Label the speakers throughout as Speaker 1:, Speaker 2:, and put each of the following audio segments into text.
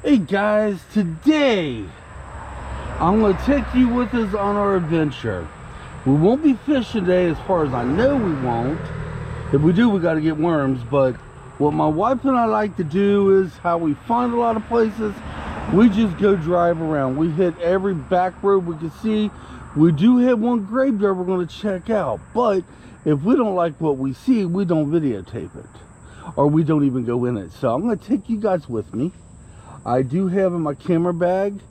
Speaker 1: Hey guys, today I'm going to take you with us on our adventure. We won't be fishing today, as far as I know we won't. If we do, we got to get worms. But what my wife and I like to do is how we find a lot of places. We just go drive around. We hit every back road we can see. We do have one graveyard we're going to check out. But if we don't like what we see, we don't videotape it. Or we don't even go in it. So I'm going to take you guys with me. I do have in my camera bag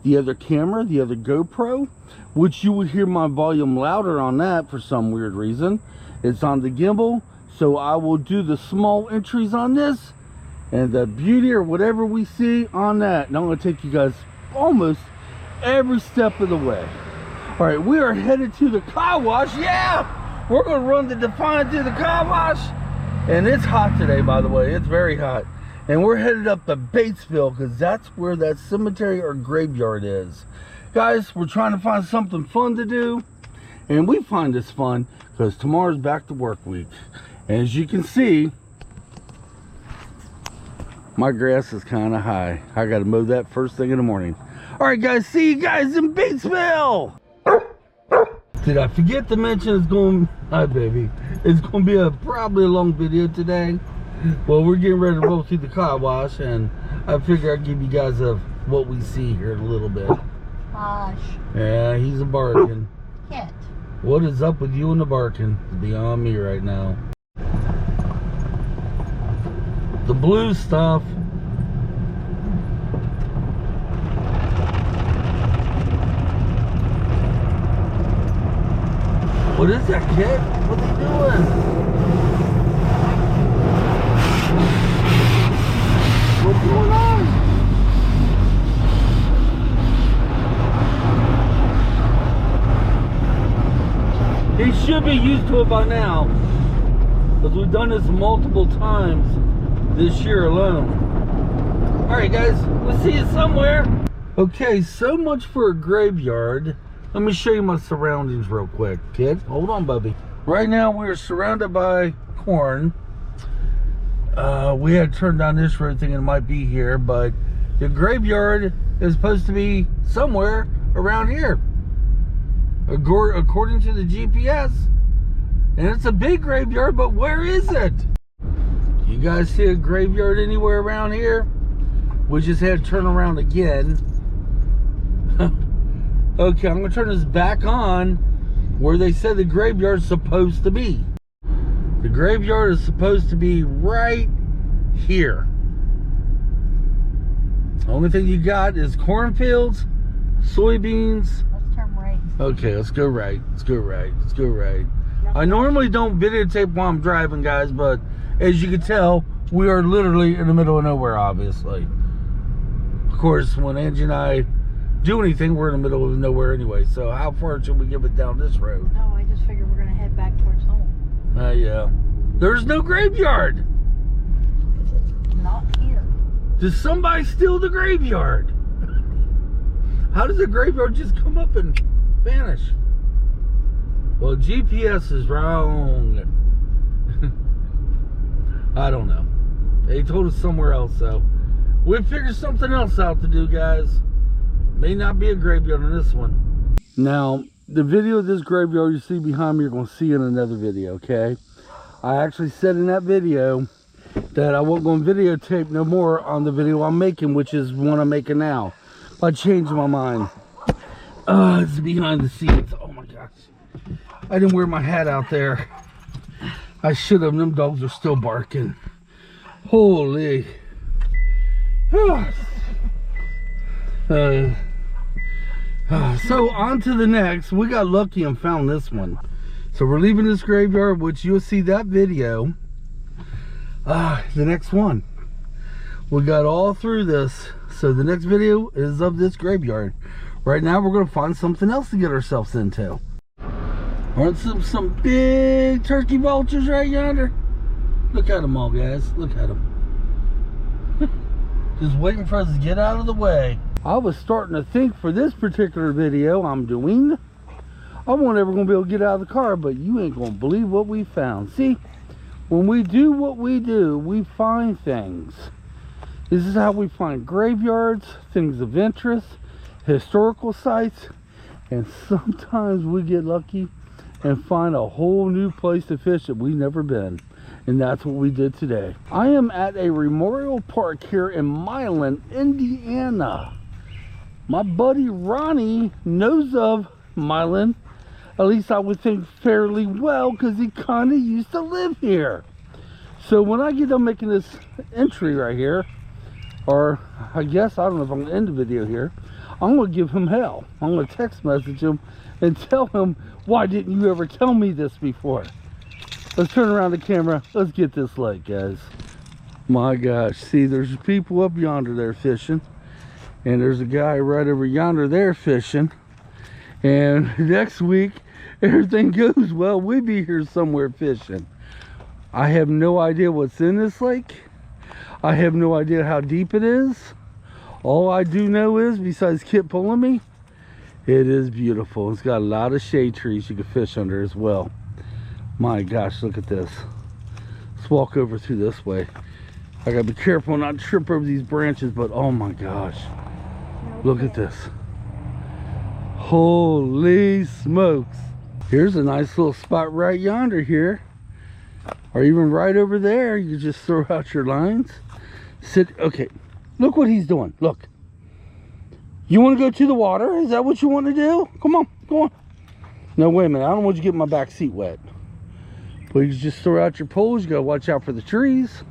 Speaker 1: the other camera, the other GoPro, which you would hear my volume louder on that for some weird reason. It's on the gimbal, so I will do the small entries on this and the beauty or whatever we see on that. And I'm going to take you guys almost every step of the way. All right, we are headed to the car wash. Yeah, we're going to run the Defiant to the car wash. And it's hot today, by the way. It's very hot. And we're headed up to Batesville because that's where that cemetery or graveyard is. Guys, we're trying to find something fun to do. And we find this fun because tomorrow's back to work week. And as you can see, my grass is kind of high. I got to mow that first thing in the morning. All right, guys, see you guys in Batesville. Did I forget to mention it's going... Hi, baby. It's going to be probably a long video today. Well, we're getting ready to roll through the car wash, and I figure I'd give you guys what we see here in a little bit.
Speaker 2: Gosh.
Speaker 1: Yeah, he's a barking.
Speaker 2: Kitt.
Speaker 1: What is up with you and the barking? It's beyond me right now. The blue stuff. What is that, Kitt? What are they doing? What's going on? He should be used to it by now, because we've done this multiple times this year alone. Alright guys, we'll see you somewhere. Okay, so much for a graveyard. Let me show you my surroundings real quick, Kitt. Hold on, Bubby. Right now we're surrounded by corn. We had turned down this road thinking it might be here, but the graveyard is supposed to be somewhere around here, according to the GPS. And it's a big graveyard, but where is it? You guys see a graveyard anywhere around here? We just had to turn around again. Okay, I'm gonna turn this back on where they said the graveyard's supposed to be. The graveyard is supposed to be right here. The only thing you got is cornfields, soybeans.
Speaker 2: Let's turn right.
Speaker 1: Okay, let's go right. Let's go right. Let's go right. I normally don't videotape while I'm driving, guys, but as you can tell, we are literally in the middle of nowhere, obviously. Of course, when Angie and I do anything, we're in the middle of nowhere anyway. So how far should we give it down this road?
Speaker 2: No, I just figured we're going to head back towards home.
Speaker 1: Yeah. There's no graveyard.
Speaker 2: Not here.
Speaker 1: Did somebody steal the graveyard? How does the graveyard just come up and vanish? Well, GPS is wrong. I don't know. They told us somewhere else, so we'll figure something else out to do, guys. May not be a graveyard on this one. Now, the video of this graveyard you see behind me, you're going to see in another video, okay? I actually said in that video that I wasn't going to videotape no more on the video I'm making, which is one I'm making now. I changed my mind. It's behind the scenes. Oh my gosh. I didn't wear my hat out there. I should have. Them dogs are still barking. Holy. So on to the next. We got lucky and found this one. So we're leaving this graveyard, which you'll see that video. The next one. We got all through this. So the next video is of this graveyard. Right now we're going to find something else to get ourselves into. Aren't some big turkey vultures right yonder? Look at them all, guys. Look at them. Just waiting for us to get out of the way. I was starting to think for this particular video I'm doing, I wasn't ever going to be able to get out of the car, but you ain't going to believe what we found. See, when we do what we do, we find things. This is how we find graveyards, things of interest, historical sites, and sometimes we get lucky and find a whole new place to fish that we've never been. And that's what we did today. I am at a memorial park here in Milan, Indiana. My buddy Ronnie knows of Milan, at least I would think fairly well, because he kind of used to live here. So when I get done making this entry right here, or I guess, I don't know if I'm going to end the video here, I'm going to give him hell. I'm going to text message him and tell him, why didn't you ever tell me this before? Let's turn around the camera. Let's get this lake, guys. My gosh, see, there's people up yonder there fishing. And there's a guy right over yonder there fishing. And next week, everything goes well, we'll be here somewhere fishing. I have no idea what's in this lake. I have no idea how deep it is. All I do know is, besides Kitt pulling me, it is beautiful. It's got a lot of shade trees you can fish under as well. My gosh, look at this. Let's walk over through this way. I gotta be careful not to trip over these branches, but oh my gosh. Look at this. Holy smokes. Here's a nice little spot right yonder here. Or even right over there. You just throw out your lines. Sit, okay. Look what he's doing. Look. You want to go to the water? Is that what you want to do? Come on, go on. No, wait a minute. I don't want you to get my back seat wet. But you just throw out your poles. You got to watch out for the trees.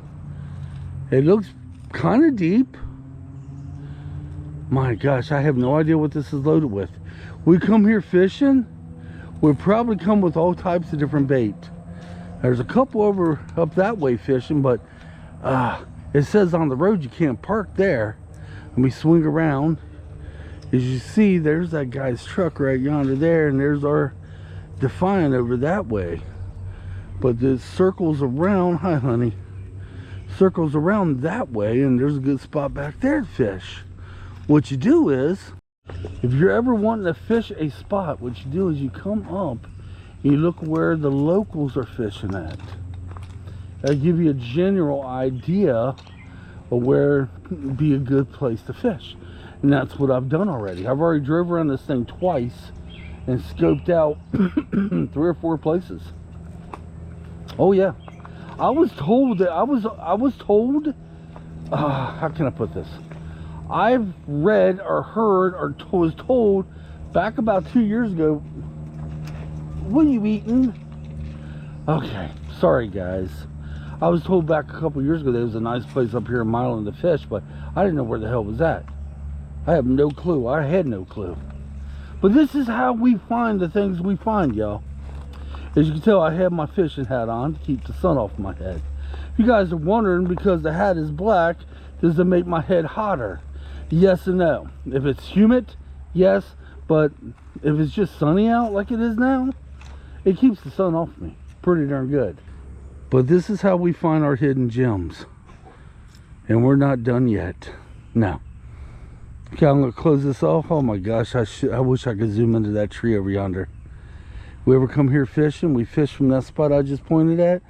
Speaker 1: It looks kind of deep. My gosh, I have no idea what this is loaded with. We come here fishing, we probably come with all types of different bait. There's a couple over up that way fishing, but it says on the road you can't park there. Let me swing around. As you see, there's that guy's truck right yonder there, and there's our Defiant over that way. But the circles around, hi honey, circles around that way, and there's a good spot back there to fish. What you do is, if you're ever wanting to fish a spot, what you do is you come up, you look where the locals are fishing at. That'll give you a general idea of where would be a good place to fish. And that's what I've done already. I've already drove around this thing twice and scoped out 3 or 4 places. Oh yeah. I was told that I was told, how can I put this? I've read or heard or was told back about 2 years ago. What are you eating? Okay, sorry guys. I was told back a couple years ago there was a nice place up here in Milan to fish, but I didn't know where the hell was that. I have no clue. I had no clue. But this is how we find the things we find, y'all. As you can tell, I have my fishing hat on to keep the sun off my head. If you guys are wondering, because the hat is black, does it make my head hotter? Yes and no. If it's humid, yes. But if it's just sunny out like it is now, it keeps the sun off me pretty darn good. But this is how we find our hidden gems. And we're not done yet. No. Okay, I'm going to close this off. Oh my gosh, I wish I could zoom into that tree over yonder. If we ever come here fishing, we fish from that spot I just pointed at,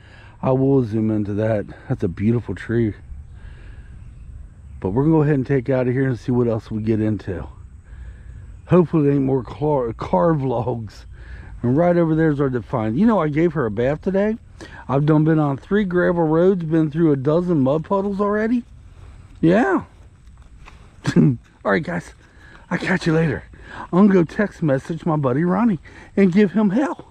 Speaker 1: I will zoom into that. That's a beautiful tree. But we're going to go ahead and take out of here and see what else we get into. Hopefully there ain't more car vlogs. And right over there is our Defiant. You know, I gave her a bath today. I've been on 3 gravel roads, been through a dozen mud puddles already. Yeah. Alright guys, I'll catch you later. I'm gonna go text message my buddy Ronnie and give him hell.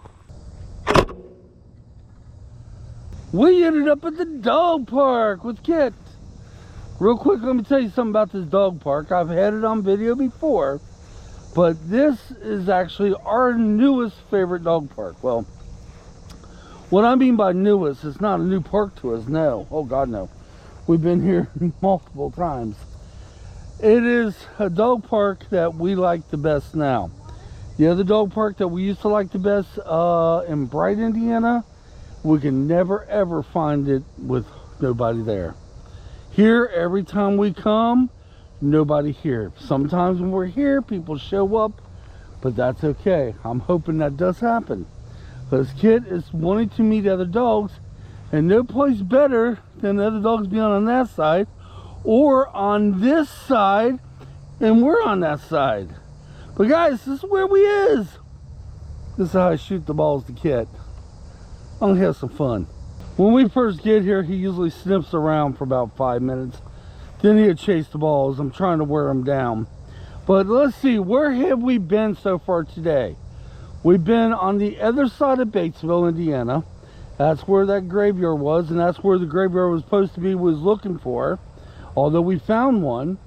Speaker 1: We ended up at the dog park with Kitt. Real quick, let me tell you something about this dog park. I've had it on video before, but this is actually our newest favorite dog park. Well, what I mean by newest, it's not a new park to us, no. Oh God, no. We've been here multiple times. It is a dog park that we like the best now. The other dog park that we used to like the best in Bright, Indiana, we can never ever find it with nobody there. Here, every time we come, nobody here. Sometimes when we're here, people show up, but that's okay. I'm hoping that does happen. Because Kitt is wanting to meet other dogs, and no place better than the other dogs being on that side, or on this side, and we're on that side. But guys, this is where we is. This is how I shoot the balls to Kitt. I'm gonna have some fun. When we first get here, he usually sniffs around for about 5 minutes. Then he'll chase the balls. I'm trying to wear him down. But let's see, where have we been so far today? We've been on the other side of Batesville, Indiana. That's where that graveyard was, and that's where the graveyard was supposed to be, was looking for. Although we found one.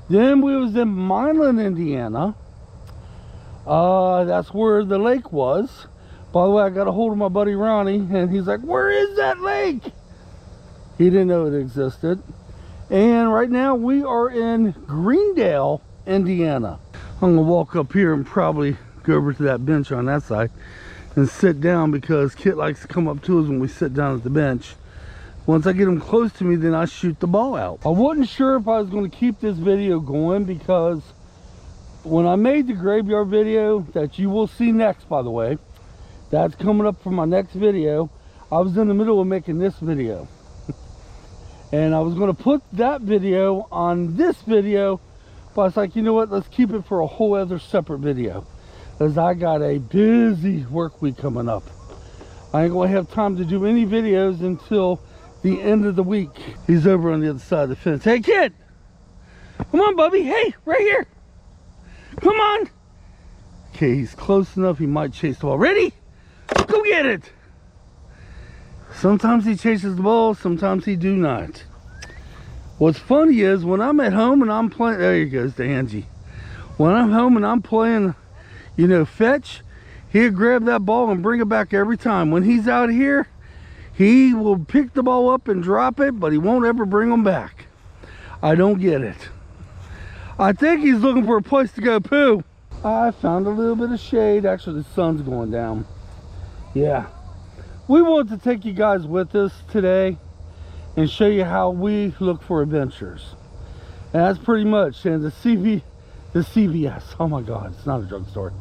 Speaker 1: Then we was in Milan, Indiana. That's where the lake was. By the way, I got a hold of my buddy Ronnie, and he's like, where is that lake? He didn't know it existed. And right now we are in Greendale, Indiana. I'm gonna walk up here and probably go over to that bench on that side and sit down, because Kitt likes to come up to us when we sit down at the bench. Once I get him close to me, then I shoot the ball out. I wasn't sure if I was going to keep this video going, because when I made the graveyard video that you will see next, by the way, that's coming up for my next video, I was in the middle of making this video. And I was going to put that video on this video, but I was like, you know what, let's keep it for a whole other separate video, because I got a busy work week coming up. I ain't going to have time to do any videos until the end of the week. He's over on the other side of the fence. Hey, Kitt! Come on, Bubby. Hey, right here. Come on. Okay, he's close enough. He might chase the ball. Ready? Go get it. Sometimes he chases the ball. Sometimes he do not. What's funny is when I'm at home and I'm playing... There he goes to Angie. When I'm home and I'm playing, you know, fetch, he'll grab that ball and bring it back every time. When he's out here, he will pick the ball up and drop it, but he won't ever bring them back. I don't get it. I think he's looking for a place to go poo. I found a little bit of shade. Actually, the sun's going down. Yeah. We want to take you guys with us today and show you how we look for adventures. And that's pretty much. And the CVS. Oh my God, it's not a drugstore.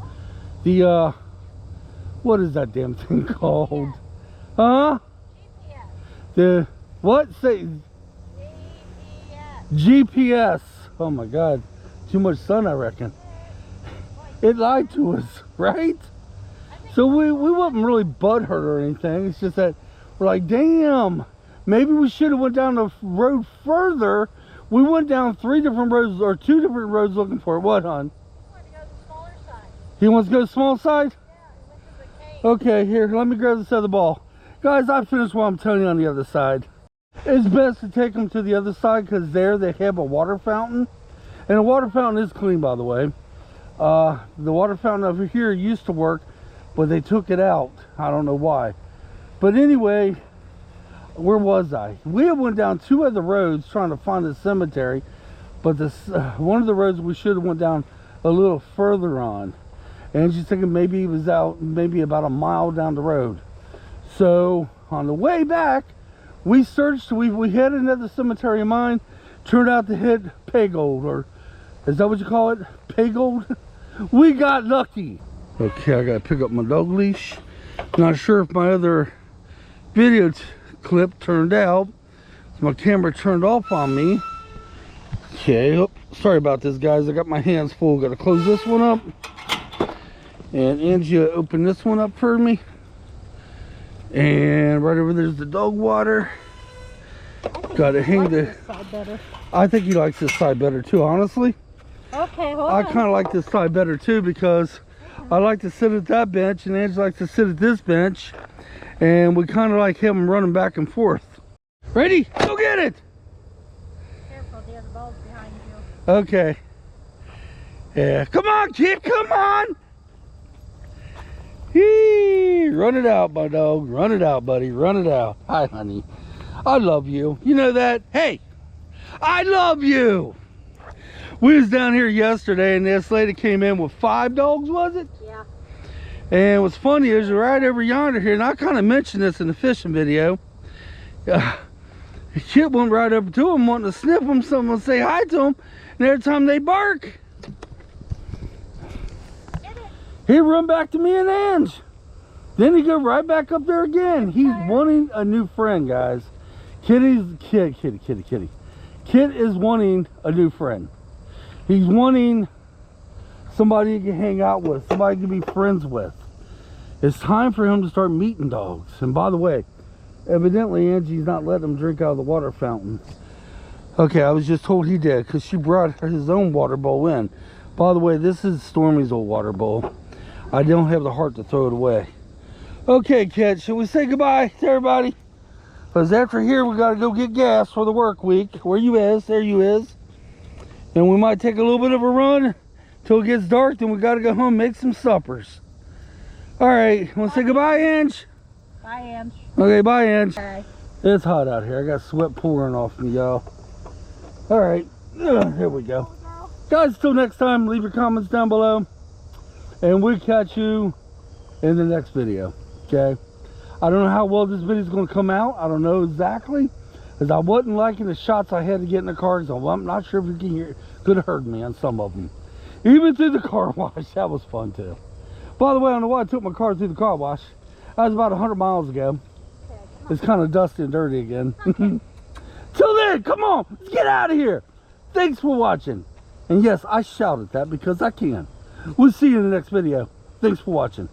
Speaker 1: The, what is that damn thing called? Huh? The what? Say GPS. Oh my God, too much sun, I reckon. It lied to us, right? So we wasn't really butthurt or anything. It's just that we're like, damn, maybe we should have went down the road further. We went down 3 different roads, or 2 different roads looking for it. What, hon? He wants to go to the small side? Yeah, okay, here, let me grab this other ball. Guys, I finished what I'm telling you on the other side. It's best to take them to the other side, because there they have a water fountain. And the water fountain is clean, by the way. The water fountain over here used to work, but they took it out. I don't know why. But anyway, where was I? We went down 2 other roads trying to find the cemetery, but this one of the roads we should have went down a little further on. And she's thinking maybe he was out maybe about a mile down the road. So on the way back, we searched. We hit another cemetery of mine. Turned out to hit Paygold, or is that what you call it? Paygold. We got lucky. Okay, I gotta pick up my dog leash. Not sure if my other video clip turned out. My camera turned off on me. Okay, oh, sorry about this, guys. I got my hands full. Gotta close this one up. And Angie opened this one up for me. And right over there's the dog water. Gotta hang the side better. I think he likes this side better too, honestly.
Speaker 2: Okay, hold
Speaker 1: I
Speaker 2: on.
Speaker 1: kind of like this side better too, because I like to sit at that bench and Angie likes to sit at this bench, and we kind of like have them running back and forth. Ready? Go get it!
Speaker 2: Careful, the other ball's behind you.
Speaker 1: Okay. Yeah, come on, Kitt, come on! Hee, run it out, my dog. Run it out, buddy. Run it out. Hi, honey. I love you. You know that? Hey, I love you. We was down here yesterday, and this lady came in with 5 dogs, was it?
Speaker 2: Yeah.
Speaker 1: And what's funny is you're right over yonder here, and I kind of mentioned this in the fishing video. Kitt went right over to him, wanting to sniff him, someone say hi to him, and every time they bark, he'd run back to me and Ange. Then he'd go right back up there again. He's wanting a new friend, guys. Kitty. Kitt is wanting a new friend. He's wanting somebody he can hang out with, somebody he can be friends with. It's time for him to start meeting dogs. And by the way, evidently Angie's not letting him drink out of the water fountain. Okay, I was just told he did because she brought his own water bowl in. By the way, this is Stormy's old water bowl. I don't have the heart to throw it away. Okay, Kitt, shall we say goodbye to everybody? Because after here, we got to go get gas for the work week. Where you is? There you is. And we might take a little bit of a run till it gets dark. Then we got to go home and make some suppers. All right, want to say goodbye, Ange?
Speaker 2: Bye, Ange.
Speaker 1: Okay, bye, Ange.
Speaker 2: Bye.
Speaker 1: It's hot out here. I got sweat pouring off me, y'all. All right, here we go. Guys, till next time, leave your comments down below. And we'll catch you in the next video, okay? I don't know how well this video is going to come out. I don't know exactly. Because I wasn't liking the shots I had to get in the car. So I'm not sure if you can hear. Could have heard me on some of them. Even through the car wash. That was fun, too. By the way, I don't know why I took my car through the car wash. That was about 100 miles ago. It's kind of dusty and dirty again. Till then, come on. Let's get out of here. Thanks for watching. And yes, I shouted that because I can. We'll see you in the next video. Thanks for watching.